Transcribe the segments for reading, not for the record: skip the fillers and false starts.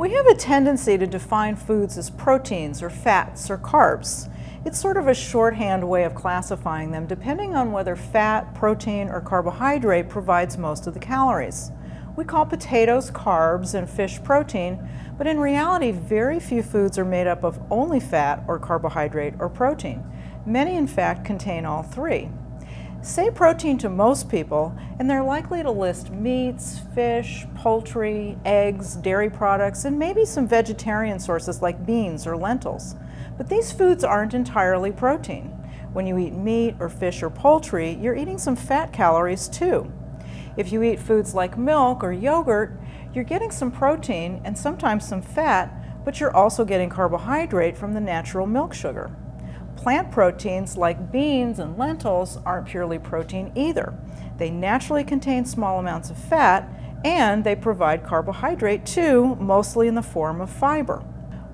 We have a tendency to define foods as proteins or fats or carbs. It's sort of a shorthand way of classifying them depending on whether fat, protein, or carbohydrate provides most of the calories. We call potatoes carbs and fish protein, but in reality very few foods are made up of only fat or carbohydrate or protein. Many in fact contain all three. Say protein to most people and they're likely to list meats, fish, poultry, eggs, dairy products, and maybe some vegetarian sources like beans or lentils. But these foods aren't entirely protein. When you eat meat or fish or poultry, you're eating some fat calories too. If you eat foods like milk or yogurt, you're getting some protein and sometimes some fat, but you're also getting carbohydrate from the natural milk sugar. Plant proteins like beans and lentils aren't purely protein either. They naturally contain small amounts of fat and they provide carbohydrate too, mostly in the form of fiber.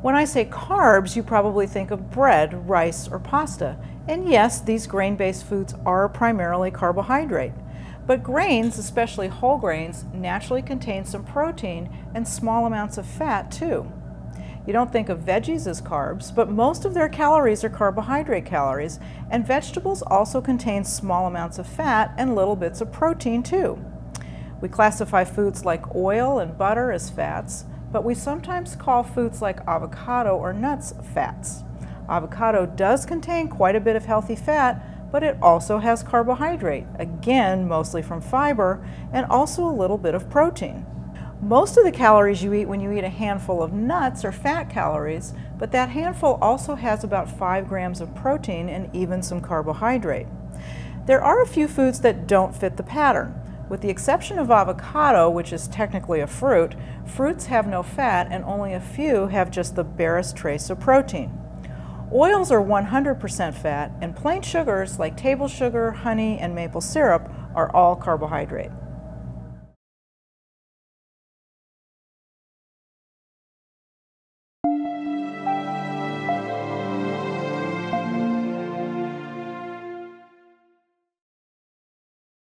When I say carbs, you probably think of bread, rice, or pasta. And yes, these grain-based foods are primarily carbohydrate. But grains, especially whole grains, naturally contain some protein and small amounts of fat too. You don't think of veggies as carbs, but most of their calories are carbohydrate calories, and vegetables also contain small amounts of fat and little bits of protein too. We classify foods like oil and butter as fats, but we sometimes call foods like avocado or nuts fats. Avocado does contain quite a bit of healthy fat, but it also has carbohydrate, again mostly from fiber, and also a little bit of protein. Most of the calories you eat when you eat a handful of nuts are fat calories, but that handful also has about 5 grams of protein and even some carbohydrate. There are a few foods that don't fit the pattern. With the exception of avocado, which is technically a fruit, fruits have no fat and only a few have just the barest trace of protein. Oils are 100% fat, and plain sugars like table sugar, honey, and maple syrup are all carbohydrate.